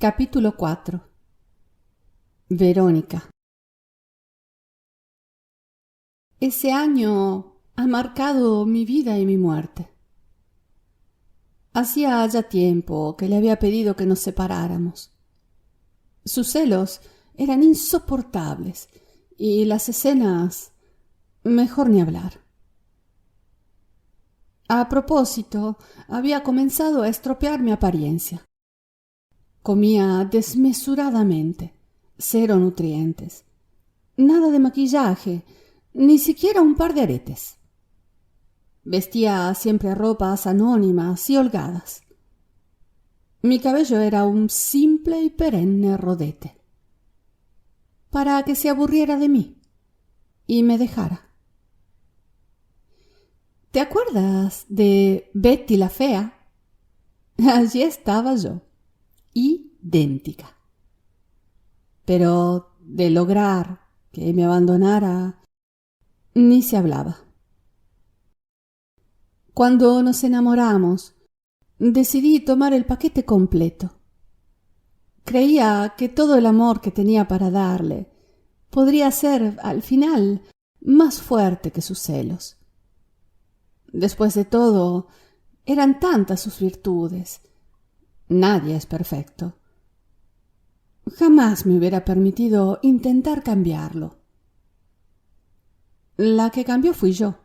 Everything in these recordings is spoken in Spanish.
Capítulo 4. Verónica. Ese año ha marcado mi vida y mi muerte. Hacía ya tiempo que le había pedido que nos separáramos. Sus celos eran insoportables y las escenas, mejor ni hablar. A propósito, había comenzado a estropear mi apariencia. Comía desmesuradamente, cero nutrientes, nada de maquillaje, ni siquiera un par de aretes. Vestía siempre ropas anónimas y holgadas. Mi cabello era un simple y perenne rodete, para que se aburriera de mí y me dejara. ¿Te acuerdas de Betty la fea? Allí estaba yo, idéntica. Pero de lograr que me abandonara, ni se hablaba. Cuando nos enamoramos, decidí tomar el paquete completo. Creía que todo el amor que tenía para darle podría ser, al final, más fuerte que sus celos. Después de todo, eran tantas sus virtudes. Nadie es perfecto. Jamás me hubiera permitido intentar cambiarlo. La que cambió fui yo.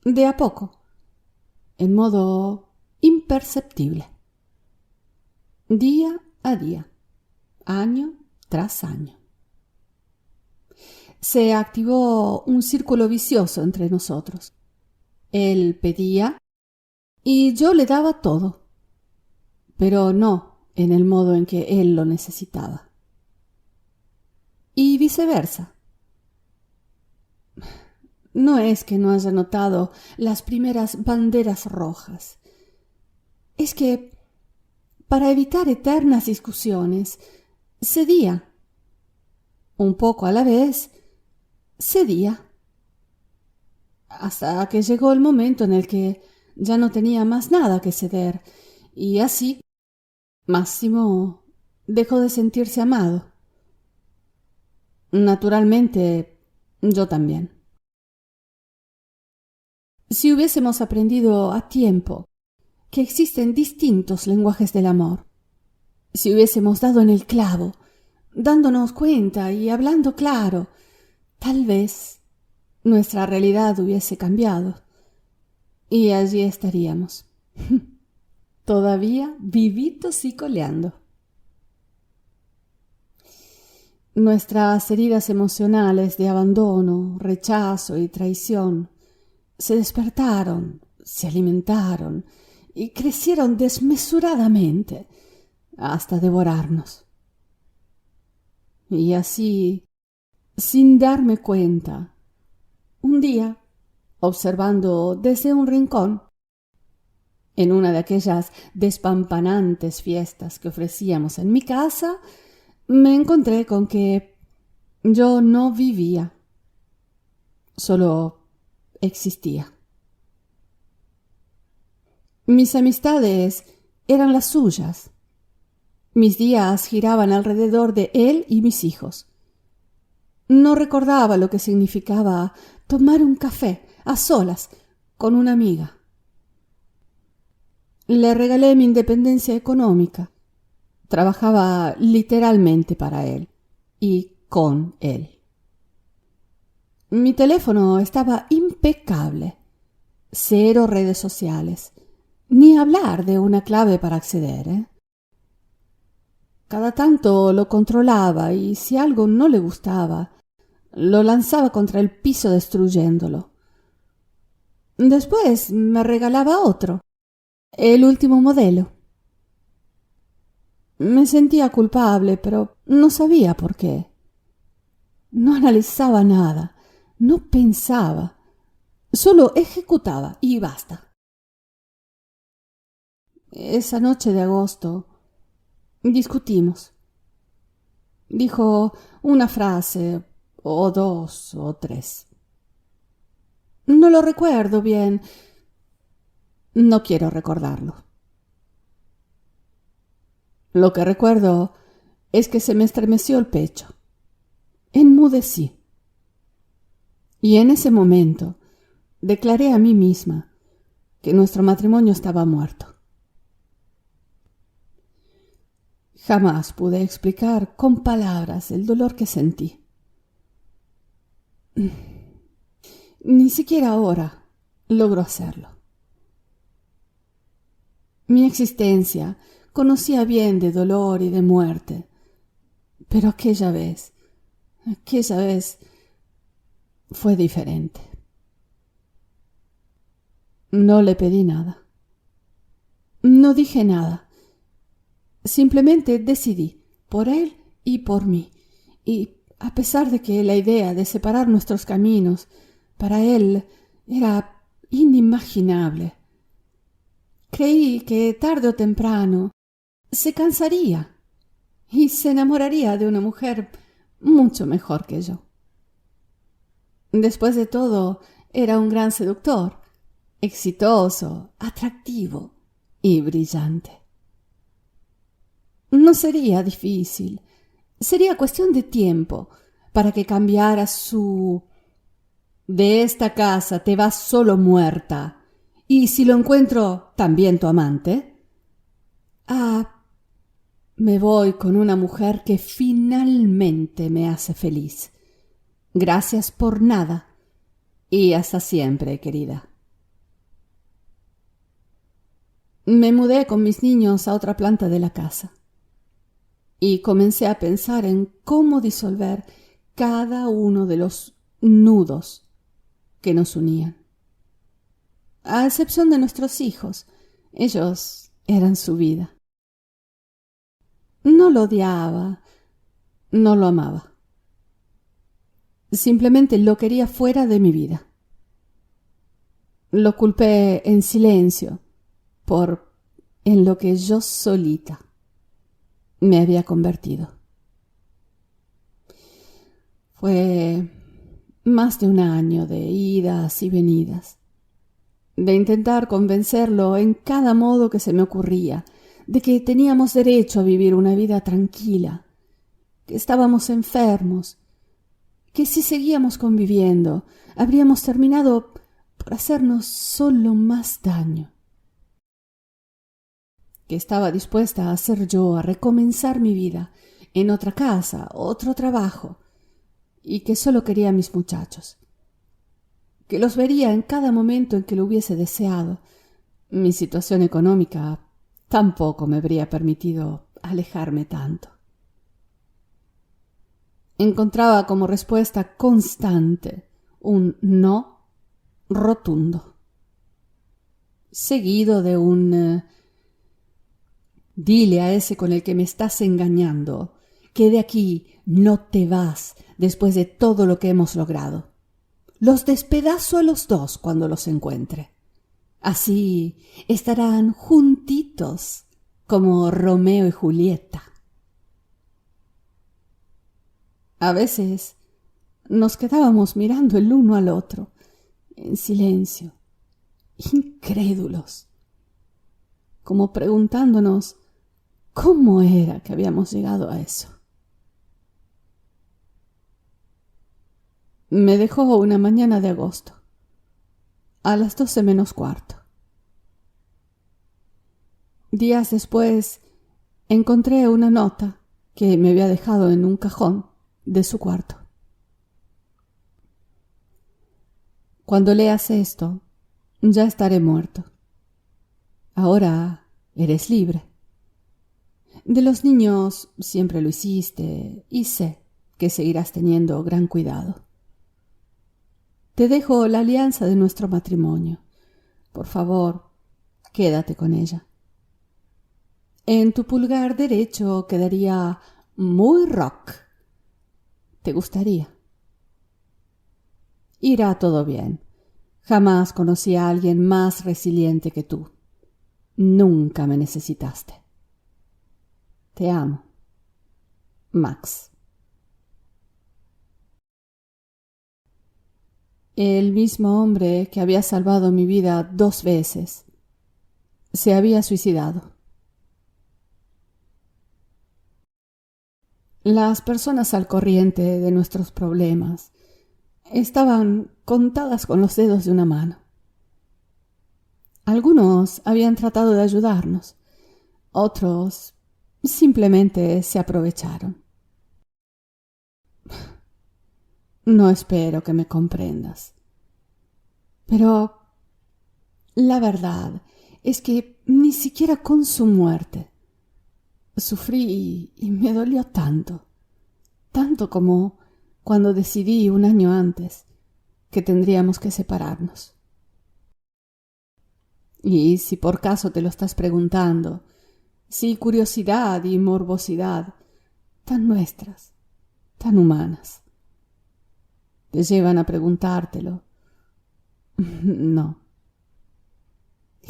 De a poco, en modo imperceptible. Día a día, año tras año. Se activó un círculo vicioso entre nosotros. Él pedía y yo le daba todo, pero no en el modo en que él lo necesitaba. Y viceversa. No es que no haya notado las primeras banderas rojas. Es que, para evitar eternas discusiones, cedía. Un poco a la vez, cedía. Hasta que llegó el momento en el que ya no tenía más nada que ceder, y así Máximo dejó de sentirse amado. Naturalmente, yo también. Si hubiésemos aprendido a tiempo que existen distintos lenguajes del amor, si hubiésemos dado en el clavo, dándonos cuenta y hablando claro, tal vez nuestra realidad hubiese cambiado y allí estaríamos, todavía vivitos y coleando. Nuestras heridas emocionales de abandono, rechazo y traición se despertaron, se alimentaron y crecieron desmesuradamente hasta devorarnos. Y así, sin darme cuenta, un día, observando desde un rincón, en una de aquellas despampanantes fiestas que ofrecíamos en mi casa, me encontré con que yo no vivía, solo existía. Mis amistades eran las suyas. Mis días giraban alrededor de él y mis hijos. No recordaba lo que significaba tomar un café a solas con una amiga. Le regalé mi independencia económica. Trabajaba literalmente para él y con él. Mi teléfono estaba impecable. Cero redes sociales. Ni hablar de una clave para acceder, Cada tanto lo controlaba y si algo no le gustaba, lo lanzaba contra el piso destruyéndolo. Después me regalaba otro, el último modelo. Me sentía culpable, pero no sabía por qué. No analizaba nada, no pensaba, solo ejecutaba y basta. Esa noche de agosto discutimos. Dijo una frase, o dos, o tres. No lo recuerdo bien. No quiero recordarlo. Lo que recuerdo es que se me estremeció el pecho. Enmudecí. Y en ese momento declaré a mí misma que nuestro matrimonio estaba muerto. Jamás pude explicar con palabras el dolor que sentí. Ni siquiera ahora logro hacerlo. Mi existencia conocía bien de dolor y de muerte, pero aquella vez fue diferente. No le pedí nada. No dije nada. Simplemente decidí, por él y por mí. Y a pesar de que la idea de separar nuestros caminos para él era inimaginable, creí que tarde o temprano se cansaría y se enamoraría de una mujer mucho mejor que yo. Después de todo, era un gran seductor, exitoso, atractivo y brillante. No sería difícil, sería cuestión de tiempo para que cambiara su «de esta casa te vas solo muerta, y si lo encuentro, también tu amante», a «me voy con una mujer que finalmente me hace feliz. Gracias por nada y hasta siempre, querida». Me mudé con mis niños a otra planta de la casa y comencé a pensar en cómo disolver cada uno de los nudos que nos unían. A excepción de nuestros hijos, ellos eran su vida. No lo odiaba, no lo amaba. Simplemente lo quería fuera de mi vida. Lo culpé en silencio en lo que yo solita me había convertido. Fue más de un año de idas y venidas, de intentar convencerlo en cada modo que se me ocurría de que teníamos derecho a vivir una vida tranquila, que estábamos enfermos, que si seguíamos conviviendo habríamos terminado por hacernos solo más daño, que estaba dispuesta a ser yo, a recomenzar mi vida en otra casa, otro trabajo, y que solo quería a mis muchachos, que los vería en cada momento en que lo hubiese deseado. Mi situación económica tampoco me habría permitido alejarme tanto. Encontraba como respuesta constante un no rotundo, seguido de un «dile a ese con el que me estás engañando que de aquí no te vas después de todo lo que hemos logrado. Los despedazo a los dos cuando los encuentre. Así estarán juntitos como Romeo y Julieta». A veces nos quedábamos mirando el uno al otro, en silencio, incrédulos, como preguntándonos cómo era que habíamos llegado a eso. Me dejó una mañana de agosto, a las 12 menos cuarto. Días después encontré una nota que me había dejado en un cajón de su cuarto. «Cuando leas esto, ya estaré muerto. Ahora eres libre. De los niños siempre lo hiciste y sé que seguirás teniendo gran cuidado. Te dejo la alianza de nuestro matrimonio. Por favor, quédate con ella. En tu pulgar derecho quedaría muy rock. ¿Te gustaría? Irá todo bien. Jamás conocí a alguien más resiliente que tú. Nunca me necesitaste. Te amo, Max». El mismo hombre que había salvado mi vida 2 veces se había suicidado. Las personas al corriente de nuestros problemas estaban contadas con los dedos de una mano. Algunos habían tratado de ayudarnos, otros simplemente se aprovecharon. No espero que me comprendas, pero la verdad es que ni siquiera con su muerte sufrí y me dolió tanto, tanto como cuando decidí un año antes que tendríamos que separarnos. Y si por caso te lo estás preguntando, si curiosidad y morbosidad, tan nuestras, tan humanas, te llevan a preguntártelo, no,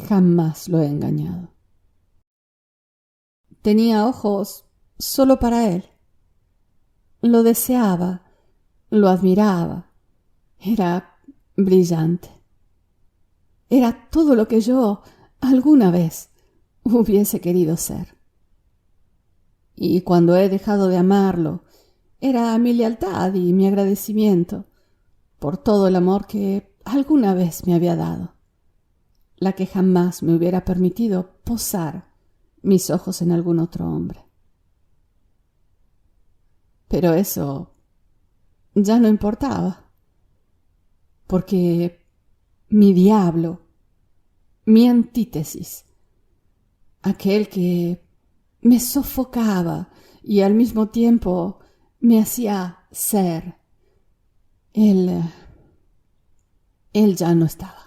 jamás lo he engañado. Tenía ojos solo para él. Lo deseaba, lo admiraba. Era brillante. Era todo lo que yo alguna vez hubiese querido ser. Y cuando he dejado de amarlo, era mi lealtad y mi agradecimiento por todo el amor que alguna vez me había dado, la que jamás me hubiera permitido posar mis ojos en algún otro hombre. Pero eso ya no importaba, porque mi diablo, mi antítesis, aquel que me sofocaba y al mismo tiempo me hacía ser, él ya no estaba.